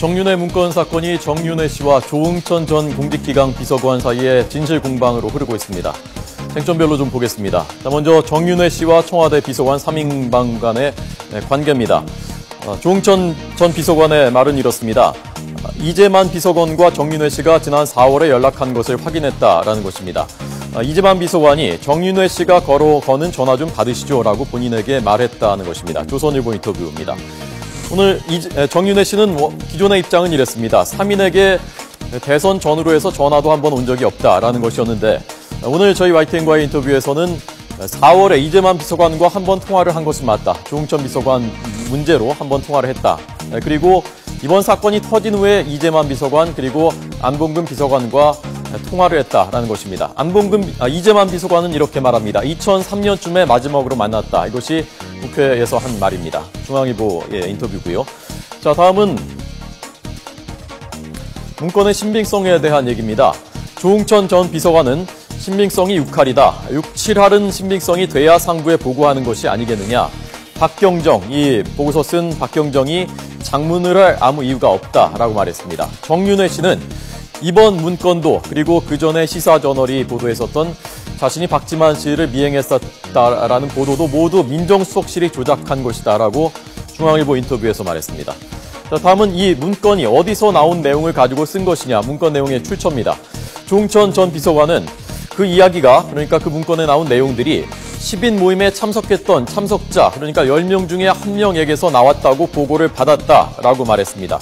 정윤회 문건 사건이 정윤회 씨와 조응천 전 공직기강 비서관 사이에 진실 공방으로 흐르고 있습니다. 쟁점별로 좀 보겠습니다. 먼저 정윤회 씨와 청와대 비서관 3인방 간의 관계입니다. 조응천 전 비서관의 말은 이렇습니다. 이재만 비서관과 정윤회 씨가 지난 4월에 연락한 것을 확인했다라는 것입니다. 이재만 비서관이 정윤회 씨가 거는 전화 좀 받으시죠라고 본인에게 말했다는 것입니다. 조선일보 인터뷰입니다. 오늘 정윤회 씨는 기존의 입장은 이랬습니다. 3인에게 대선 전후로 해서 전화도 한 번 온 적이 없다라는 것이었는데 오늘 저희 YTN과의 인터뷰에서는 4월에 이재만 비서관과 한 번 통화를 한 것은 맞다. 조응천 비서관 문제로 한 번 통화를 했다. 그리고 이번 사건이 터진 후에 이재만 비서관 그리고 안봉근 비서관과 통화를 했다라는 것입니다. 이재만 비서관은 이렇게 말합니다. 2003년쯤에 마지막으로 만났다. 이것이 국회에서 한 말입니다. 중앙일보의 인터뷰고요. 자, 다음은 문건의 신빙성에 대한 얘기입니다. 조응천 전 비서관은 신빙성이 6할이다. 6, 7할은 신빙성이 돼야 상부에 보고하는 것이 아니겠느냐. 박경정, 이 보고서 쓴 박경정이 장문을 할 아무 이유가 없다라고 말했습니다. 정윤회 씨는 이번 문건도 그리고 그전에 시사저널이 보도했었던 자신이 박지만 씨를 미행했었다라는 보도도 모두 민정수석실이 조작한 것이다라고 중앙일보 인터뷰에서 말했습니다. 자, 다음은 이 문건이 어디서 나온 내용을 가지고 쓴 것이냐. 문건 내용의 출처입니다. 조응천 전 비서관은 그 이야기가 그러니까 그 문건에 나온 내용들이 10인 모임에 참석했던 참석자 그러니까 10명 중에 1명에게서 나왔다고 보고를 받았다라고 말했습니다.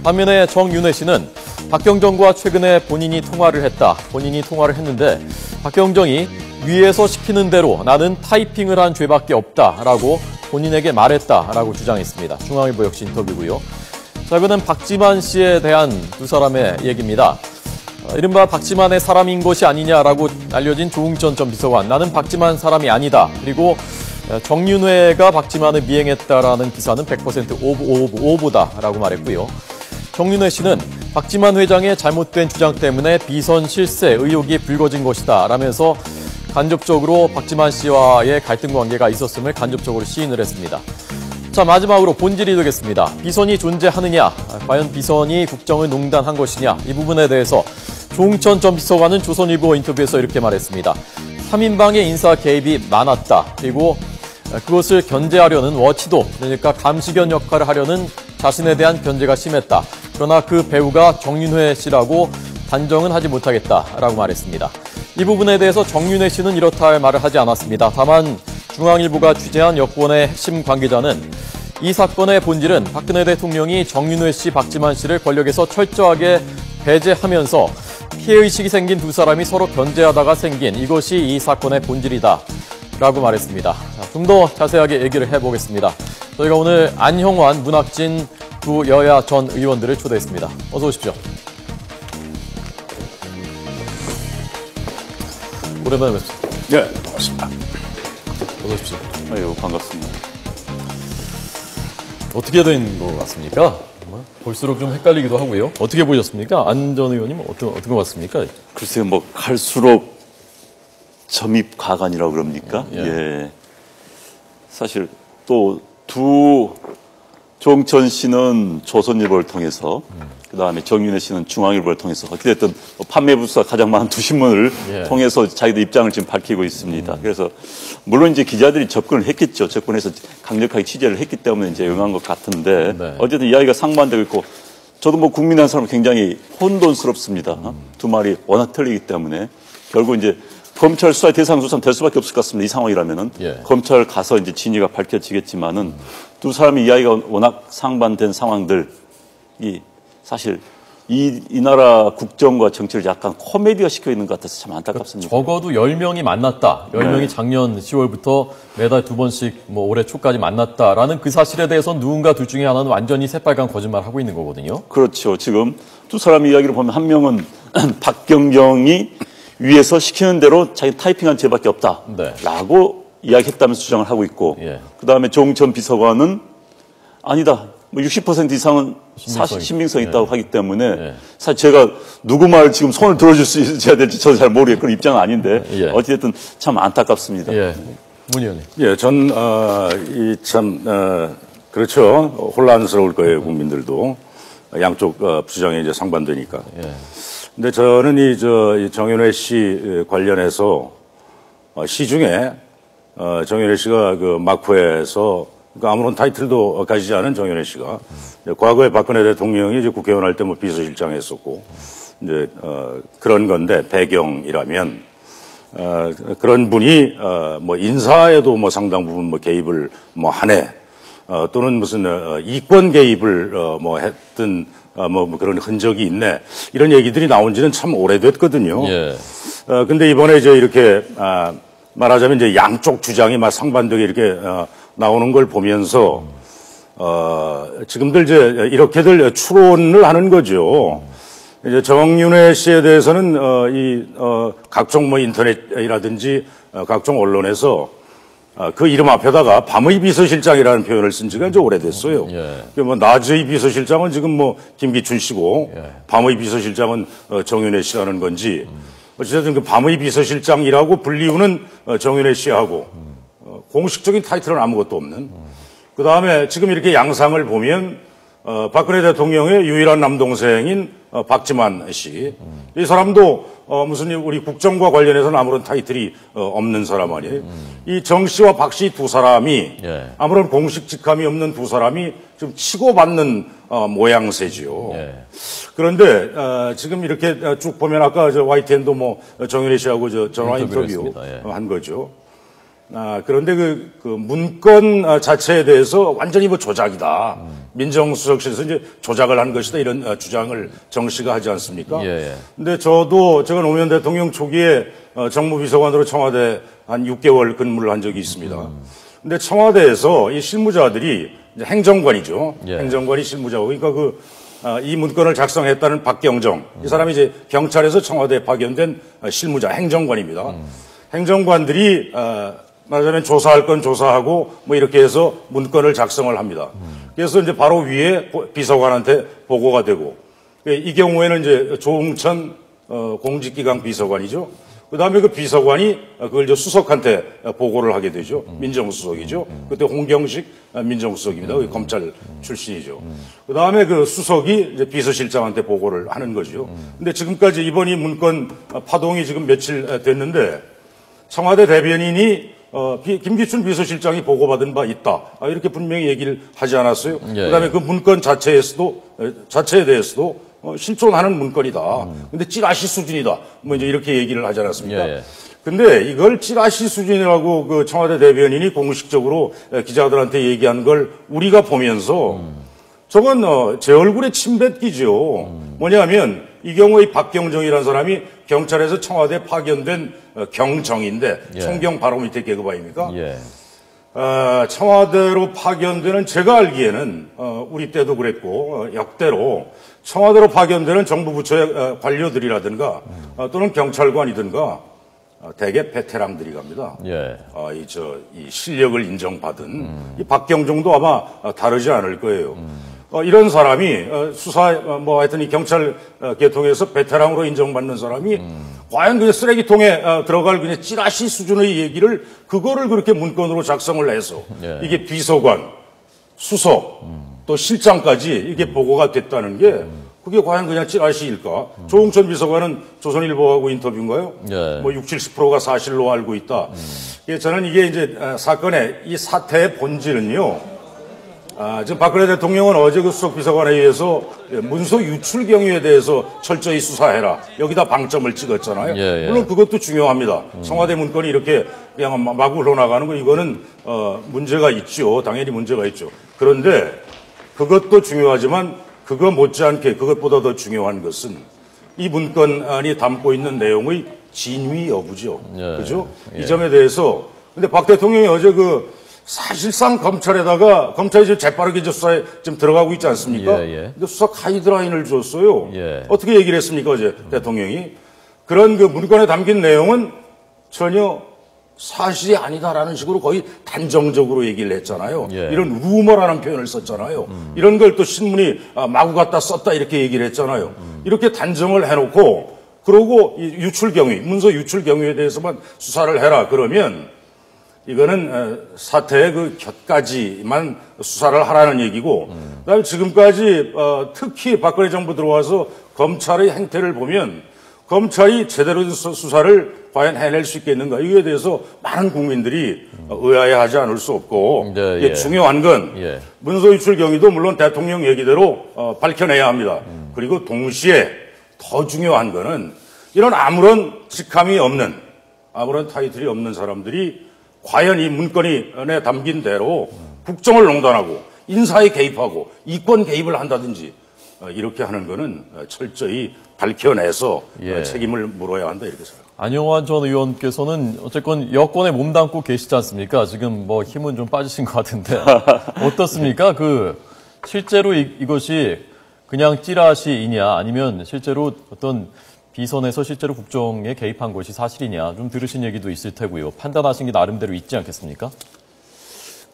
반면에 정윤회 씨는 박경정과 최근에 본인이 통화를 했는데 박경정이 위에서 시키는 대로 나는 타이핑을 한 죄밖에 없다라고 본인에게 말했다라고 주장했습니다. 중앙일보 역시 인터뷰고요. 자, 이번엔 박지만 씨에 대한 두 사람의 얘기입니다. 이른바 박지만의 사람인 것이 아니냐라고 알려진 조응천 전 비서관. 나는 박지만 사람이 아니다. 그리고 정윤회가 박지만을 미행했다라는 기사는 100% 오보다라고 말했고요. 정윤회 씨는 박지만 회장의 잘못된 주장 때문에 비선 실세 의혹이 불거진 것이다 라면서 간접적으로 박지만 씨와의 갈등 관계가 있었음을 간접적으로 시인을 했습니다. 자, 마지막으로 본질이 되겠습니다. 비선이 존재하느냐, 과연 비선이 국정을 농단한 것이냐, 이 부분에 대해서 조응천 전 비서관은 조선일보 인터뷰에서 이렇게 말했습니다. 3인방의 인사 개입이 많았다. 그리고 그것을 견제하려는 워치독, 그러니까 감시견 역할을 하려는 자신에 대한 견제가 심했다. 그러나 그 배우가 정윤회 씨라고 단정은 하지 못하겠다라고 말했습니다. 이 부분에 대해서 정윤회 씨는 이렇다 할 말을 하지 않았습니다. 다만 중앙일보가 취재한 여권의 핵심 관계자는 이 사건의 본질은 박근혜 대통령이 정윤회 씨, 박지만 씨를 권력에서 철저하게 배제하면서 피해의식이 생긴 두 사람이 서로 견제하다가 생긴 이것이 이 사건의 본질이다 라고 말했습니다. 좀 더 자세하게 얘기를 해보겠습니다. 저희가 오늘 안형환, 문학진 두 여야 전 의원들을 초대했습니다. 어서 오십시오. 오랜만에 뵙습니다. 네, 반갑습니다. 어서 오십시오. 아유, 반갑습니다. 어떻게 된 것 같습니까? 볼수록 좀 헷갈리기도 하고요. 어떻게 보셨습니까? 안 전 의원님 어떻게 봤습니까? 글쎄요, 뭐 갈수록 점입가관이라고 그럽니까? 예. 예. 사실 또 조응천 씨는 조선일보를 통해서 그다음에 정윤회 씨는 중앙일보를 통해서 어찌됐든 판매 부수가 가장 많은 두 신문을 통해서 자기들 입장을 지금 밝히고 있습니다. 그래서 물론 이제 기자들이 접근을 했겠죠. 접근해서 강력하게 취재를 했기 때문에 이제 응한 것 같은데 어쨌든 이야기가 상반되고 있고 저도 뭐 국민한 사람 굉장히 혼돈스럽습니다. 두 말이 워낙 틀리기 때문에 결국 이제 검찰 수사의 대상 조사는 될 수밖에 없을 것 같습니다. 이 상황이라면은 검찰 가서 이제 진위가 밝혀지겠지만은 두 사람의 이야기가 워낙 상반된 상황들이 사실 이 나라 국정과 정치를 약간 코미디화 시켜 있는 것 같아서 참 안타깝습니다. 적어도 10명이 만났다. 10명이 작년 10월부터 매달 2번씩 뭐 올해 초까지 만났다라는 그 사실에 대해서는 누군가 둘 중에 하나는 완전히 새빨간 거짓말을 하고 있는 거거든요. 그렇죠. 지금 두 사람의 이야기를 보면 한 명은 박경정이 위에서 시키는 대로 자기 타이핑한 죄밖에 없다라고 이야기했다면서 주장을 하고 있고 그다음에 조응천 비서관은 아니다. 뭐 60% 이상은 사실 신빙성이 있다고 하기 때문에 사실 제가 누구 말 지금 손을 들어줄 수 있어야 될지 저도 잘 모르겠고 그런 입장은 아닌데 어찌됐든 참 안타깝습니다. 문 의원님. 예, 그렇죠. 혼란스러울 거예요, 국민들도. 양쪽 주장에 이제 상반되니까. 근데 저는 이 정윤회 씨 관련해서 시중에 정윤회 씨가 그 막후에서 그러니까 아무런 타이틀도 가지지 않은 정윤회 씨가 과거에 박근혜 대통령이 이제 국회의원 할 때 뭐 비서실장 했었고 이제 그런 건데 배경이라면 그런 분이 뭐 인사에도 뭐 상당 부분 뭐 개입을 뭐 하네 또는 무슨 이권 개입을 뭐 했던 뭐 그런 흔적이 있네 이런 얘기들이 나온 지는 참 오래됐거든요. 예. 근데 이번에 이제 이렇게 말하자면 이제 양쪽 주장이 막 상반되게 이렇게 나오는 걸 보면서 지금들 이제 이렇게들 추론을 하는 거죠. 이제 정윤회 씨에 대해서는 각종 뭐 인터넷이라든지 각종 언론에서 그 이름 앞에다가 밤의 비서실장이라는 표현을 쓴 지가 이제 오래됐어요. 예. 뭐 낮의 비서실장은 지금 뭐 김기춘 씨고 밤의 비서실장은 정윤회 씨라는 건지 어쨌든 그 밤의 비서실장이라고 불리우는 정윤회 씨하고 공식적인 타이틀은 아무것도 없는 그 다음에 지금 이렇게 양상을 보면 박근혜 대통령의 유일한 남동생인 박지만 씨. 이 사람도 무슨 우리 국정과 관련해서는 아무런 타이틀이 없는 사람 아니에요. 이 정 씨와 박 씨 두 사람이 아무런 공식 직함이 없는 두 사람이 좀 치고받는 모양새지요. 그런데 지금 이렇게 쭉 보면 아까 저 YTN도 뭐 정윤회 씨하고 저 전화 인터뷰 한 거죠. 그런데 그 문건 자체에 대해서 완전히 뭐 조작이다. 민정수석실에서 이제 조작을 한 것이다. 이런 주장을 정 씨가 하지 않습니까? 근데 제가 노무현 대통령 초기에 정무비서관으로 청와대 한 6개월 근무를 한 적이 있습니다. 근데 청와대에서 이 실무자들이 이제 행정관이죠. 행정관이 실무자고. 그러니까 이 문건을 작성했다는 박경정. 이 사람이 이제 경찰에서 청와대에 파견된 실무자, 행정관입니다. 행정관들이 말하자면 조사할 건 조사하고 뭐 이렇게 해서 문건을 작성을 합니다. 그래서 이제 바로 위에 비서관한테 보고가 되고 이 경우에는 이제 조응천 공직기강 비서관이죠. 그다음에 그 비서관이 그걸 이제 수석한테 보고를 하게 되죠. 민정수석이죠. 그때 홍경식 민정수석입니다. 검찰 출신이죠. 그다음에 그 수석이 이제 비서실장한테 보고를 하는 거죠. 근데 지금까지 이번 이 문건 파동이 지금 며칠 됐는데 청와대 대변인이 김기춘 비서실장이 보고받은 바 있다. 이렇게 분명히 얘기를 하지 않았어요. 그다음에 그 문건 자체에 대해서도 실존하는 문건이다. 근데 찌라시 수준이다. 뭐 이제 이렇게 얘기를 하지 않았습니까? 근데 이걸 찌라시 수준이라고 그 청와대 대변인이 공식적으로 기자들한테 얘기한 걸 우리가 보면서 저건 제 얼굴에 침 뱉기죠. 뭐냐면 이 경우에 박경정이라는 사람이 경찰에서 청와대에 파견된 경정인데 총경 바로 밑에 계급 아닙니까? 청와대로 파견되는 제가 알기에는 우리 때도 그랬고 역대로 청와대로 파견되는 정부 부처의 관료들이라든가 또는 경찰관이든가 대개 베테랑들이 갑니다. 이 실력을 인정받은 이 박경정도 아마 다르지 않을 거예요. 이런 사람이 뭐 하여튼 이 경찰 계통에서 베테랑으로 인정받는 사람이 과연 그냥 쓰레기통에 들어갈 그냥 찌라시 수준의 얘기를 그거를 그렇게 문건으로 작성을 해서 이게 비서관, 수석, 또 실장까지 이게 보고가 됐다는 게 그게 과연 그냥 찌라시일까? 조응천 비서관은 조선일보하고 인터뷰인가요? 뭐 60, 70%가 사실로 알고 있다. 저는 이게 이제 사건의 이 사태의 본질은요. 지금 박근혜 대통령은 어제 그 수석비서관회의에서 문서 유출 경위에 대해서 철저히 수사해라. 여기다 방점을 찍었잖아요. 물론 그것도 중요합니다. 청와대 문건이 이렇게 그냥 마구 흘러나가는 거 이거는 문제가 있죠. 당연히 문제가 있죠. 그런데 그것도 중요하지만 그거 못지않게 그것보다 더 중요한 것은 이 문건이 담고 있는 내용의 진위 여부죠. 그죠? 이 점에 대해서 근데 박 대통령이 어제 사실상 검찰이 지금 재빠르게 수사에 지금 들어가고 있지 않습니까? 근데 수사 가이드라인을 줬어요. 어떻게 얘기를 했습니까, 어제 대통령이? 그런 그 문건에 담긴 내용은 전혀 사실이 아니다라는 식으로 거의 단정적으로 얘기를 했잖아요. 이런 루머라는 표현을 썼잖아요. 이런 걸 또 신문이 마구 갖다 썼다 이렇게 얘기를 했잖아요. 이렇게 단정을 해놓고 그러고 유출 경위, 문서 유출 경위에 대해서만 수사를 해라 그러면 이거는 사태의 그 곁까지만 수사를 하라는 얘기고 그다음에 지금까지 특히 박근혜 정부 들어와서 검찰의 행태를 보면 검찰이 제대로 된 수사를 과연 해낼 수 있겠는가 이거에 대해서 많은 국민들이 의아해하지 않을 수 없고 이게 중요한 건 문서 유출 경위도 물론 대통령 얘기대로 밝혀내야 합니다. 그리고 동시에 더 중요한 거는 이런 아무런 직함이 없는 아무런 타이틀이 없는 사람들이 과연 이 문건에 담긴 대로 국정을 농단하고 인사에 개입하고 이권 개입을 한다든지 이렇게 하는 거는 철저히 밝혀내서 책임을 물어야 한다 이렇게 생각합니다. 안영환 전 의원께서는 어쨌건 여권에 몸담고 계시지 않습니까? 지금 뭐 힘은 좀 빠지신 것 같은데 어떻습니까? 실제로 이것이 그냥 찌라시이냐 아니면 실제로 어떤 비선에서 실제로 국정에 개입한 것이 사실이냐 좀 들으신 얘기도 있을 테고요. 판단하신 게 나름대로 있지 않겠습니까?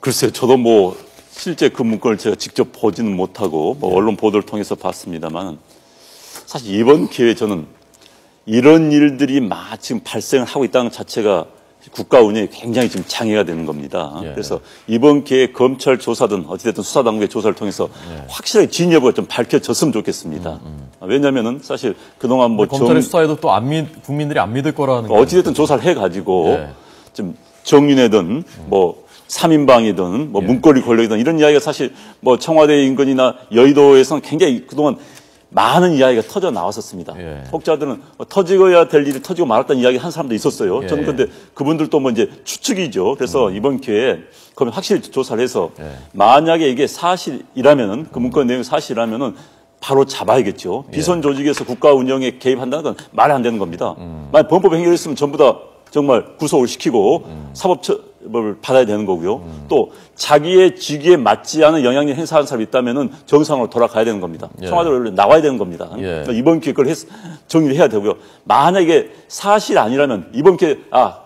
글쎄요. 저도 뭐 실제 그 문건을 제가 직접 보지는 못하고 뭐 언론 보도를 통해서 봤습니다만 사실 이번 기회에 저는 이런 일들이 지금 발생을 하고 있다는 것 자체가 국가 운영에 굉장히 지금 장애가 되는 겁니다. 그래서 이번 기회에 검찰 조사든 어찌됐든 수사당국의 조사를 통해서 확실하게 진위 여부가 좀 밝혀졌으면 좋겠습니다. 왜냐면은 사실 그동안 뭐 검찰의 수사에도 또 국민들이 안 믿을 거라는 어찌됐든 조사를 해가지고 좀 정윤회든 뭐 3인방이든 뭐 문고리 권력이든 이런 이야기가 사실 뭐 청와대 인근이나 여의도에서는 굉장히 그동안 많은 이야기가 터져 나왔었습니다. 혹자들은 터지고야 될 일이 터지고 말았다는 이야기 한 사람도 있었어요. 저는 근데 그분들도 뭐 이제 추측이죠. 그래서 이번 기회에 그럼 확실히 조사를 해서 만약에 이게 사실이라면은 그 문건 내용이 사실이라면은 바로 잡아야겠죠. 비선 조직에서 국가 운영에 개입한다는 건 말이 안 되는 겁니다. 만약 범법 행위를 했으면 전부 다 정말 구속을 시키고 사법처벌을 받아야 되는 거고요. 또 자기의 직위에 맞지 않은 영향력 행사하는 사람이 있다면은 정상으로 돌아가야 되는 겁니다. 청와대로 나와야 되는 겁니다. 그러니까 이번 기회에 그걸 정리를 해야 되고요. 만약에 사실 아니라면 이번 기회에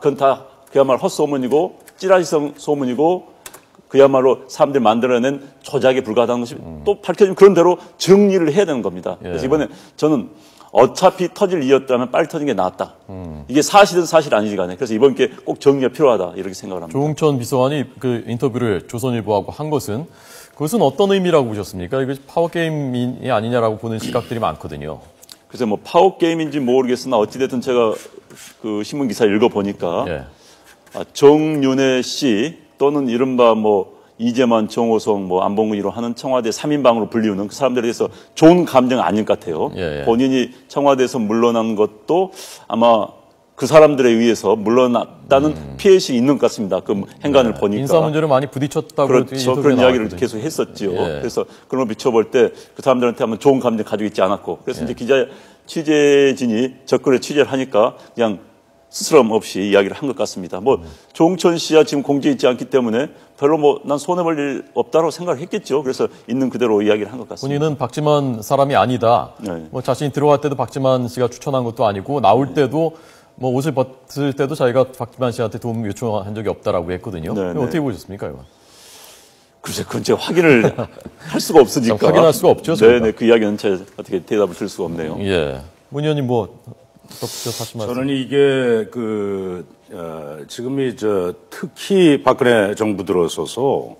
그건 다 그야말로 헛소문이고 찌라시성 소문이고 그야말로 사람들이 만들어낸 조작에 불과하다는 것이 또 밝혀지면 그런 대로 정리를 해야 되는 겁니다. 그래서 이번에 저는 어차피 터질 일이었다면 빨리 터진 게 나았다. 이게 사실은 사실 아니지 간에. 그래서 이번 기회에 꼭 정리가 필요하다. 이렇게 생각을 합니다. 조응천 비서관이 그 인터뷰를 조선일보하고 한 것은 그것은 어떤 의미라고 보셨습니까? 이거 파워게임이 아니냐라고 보는 시각들이 많거든요. 그래서 뭐 파워게임인지 모르겠으나 어찌됐든 제가 그 신문 기사 읽어보니까 정윤회 씨 또는 이른바 뭐 이재만, 정호성, 뭐 안봉근이로 하는 청와대 3인방으로 불리우는 그 사람들에 대해서 좋은 감정 아닌 것 같아요. 본인이 청와대에서 물러난 것도 아마 그 사람들에 의해서 물러났다는 피해의식이 있는 것 같습니다. 그 행간을 보니까. 인사 문제를 많이 부딪혔다고. 그렇죠. 그런 이야기를 계속 했었죠. 그래서 그런 걸 비춰볼 때 그 사람들한테 한번 좋은 감정 가지고 있지 않았고. 그래서 이제 기자 취재진이 접근해 취재를 하니까 그냥 스스럼 없이 이야기를 한 것 같습니다. 뭐 조응천 씨야 지금 공지에 있지 않기 때문에 별로 뭐 난 손해볼 일 없다고 생각을 했겠죠. 그래서 있는 그대로 이야기를 한 것 같습니다. 본인은 박지만 사람이 아니다. 뭐 자신이 들어갈 때도 박지만 씨가 추천한 것도 아니고 나올 때도 뭐 옷을 벗을 때도 자기가 박지만 씨한테 도움 요청한 적이 없다라고 했거든요. 어떻게 보셨습니까, 이거? 글쎄, 그건 제가 확인을 할 수가 없으니까. 확인할 수가 없죠. 네네, 그 이야기는 제가 어떻게 대답을 드릴 수가 없네요. 문 의원님 뭐 저는 이게 지금이 특히 박근혜 정부 들어서서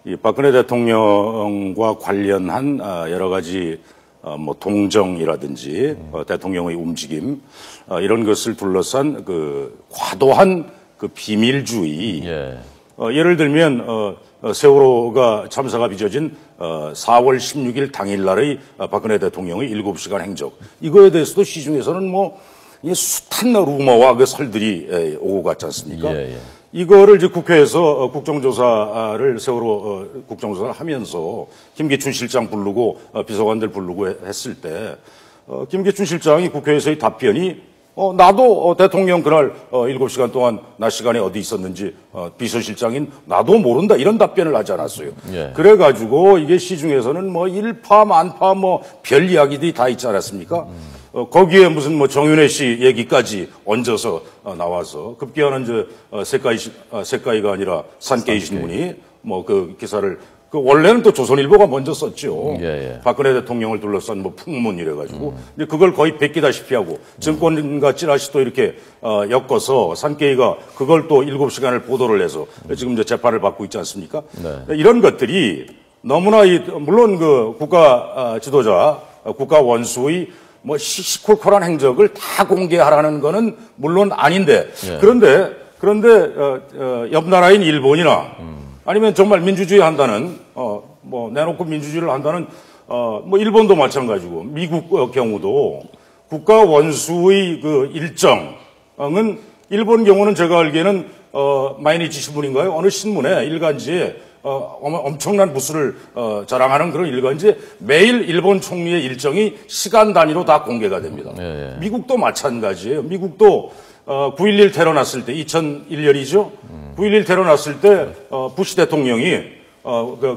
이 박근혜 대통령과 관련한 여러 가지 뭐 동정이라든지 대통령의 움직임 이런 것을 둘러싼 그 과도한 그 비밀주의. 예를 들면 세월호가 참사가 빚어진 4월 16일 당일날의 박근혜 대통령의 7시간 행적. 이거에 대해서도 시중에서는 뭐 숱한 루머와 그 설들이 오고 갔지 않습니까? 이거를 이제 국회에서 국정조사를 세월호 국정조사를 하면서 김기춘 실장 부르고 비서관들 부르고 했을 때 김기춘 실장이 국회에서의 답변이 나도 대통령 그날 7시간 동안 낮 시간에 어디 있었는지 비서실장인 나도 모른다 이런 답변을 하지 않았어요. 그래가지고 이게 시중에서는 뭐 일파만파 뭐 별 이야기들이 다 있지 않았습니까? 거기에 무슨 뭐 정윤회 씨 얘기까지 얹어서 나와서 급기야는 색가이가 아니라 산케이 신문이 뭐 그 기사를 원래는 또 조선일보가 먼저 썼죠. 박근혜 대통령을 둘러싼 뭐 풍문 이래가지고. 근데 그걸 거의 베끼다시피 하고 증권과 찌라시도 이렇게 엮어서 산케이가 그걸 또 7시간을 보도를 해서 지금 이제 재판을 받고 있지 않습니까? 이런 것들이 너무나 물론 그 국가 지도자, 국가 원수의 뭐 시콜콜한 행적을 다 공개하라는 거는 물론 아닌데 예. 그런데 옆 나라인 일본이나 아니면 정말 민주주의 한다는 뭐 내놓고 민주주의를 한다는 뭐 일본도 마찬가지고 미국 경우도 국가 원수의 그 일정은 일본 경우는 제가 알기에는 마이니치 신문인가요? 어느 신문에 일간지에 엄청난 부수를 자랑하는 그런 일간지에 매일 일본 총리의 일정이 시간 단위로 다 공개가 됩니다. 예. 미국도 마찬가지예요. 미국도 9.11 테러 났을 때 2001년이죠. 9.11 테러 났을 때 부시 대통령이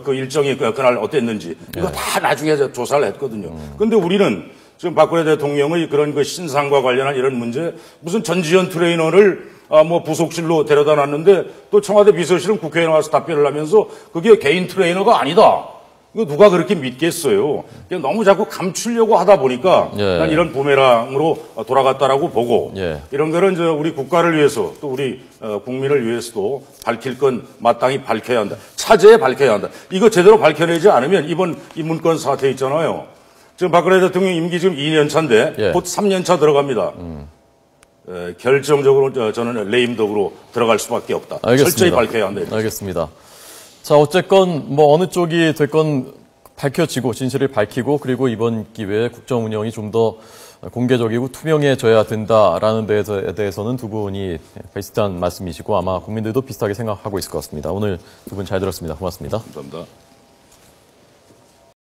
그 일정이 그날 어땠는지 이거 다 나중에 조사를 했거든요. 그런데 우리는 지금 박근혜 대통령의 그런 그 신상과 관련한 이런 문제 무슨 전지현 트레이너를 뭐 부속실로 데려다 놨는데 또 청와대 비서실은 국회에 나와서 답변을 하면서 그게 개인 트레이너가 아니다. 이거 누가 그렇게 믿겠어요. 그냥 너무 자꾸 감추려고 하다 보니까 예. 난 이런 부메랑으로 돌아갔다라고 보고 예. 이런 거는 우리 국가를 위해서 또 우리 국민을 위해서도 밝힐 건 마땅히 밝혀야 한다. 차제에 밝혀야 한다. 이거 제대로 밝혀내지 않으면 이번 이 문건 사태 있잖아요. 지금 박근혜 대통령 임기 지금 2년 차인데 예. 곧 3년 차 들어갑니다. 결정적으로 저는 레임덕으로 들어갈 수밖에 없다. 알겠습니다. 철저히 밝혀야 한다. 알겠습니다. 자, 어쨌건 뭐 어느 쪽이 됐건 밝혀지고 진실을 밝히고 그리고 이번 기회에 국정 운영이 좀 더 공개적이고 투명해져야 된다라는 데에 대해서는 두 분이 비슷한 말씀이시고 아마 국민들도 비슷하게 생각하고 있을 것 같습니다. 오늘 두 분 잘 들었습니다. 고맙습니다. 감사합니다.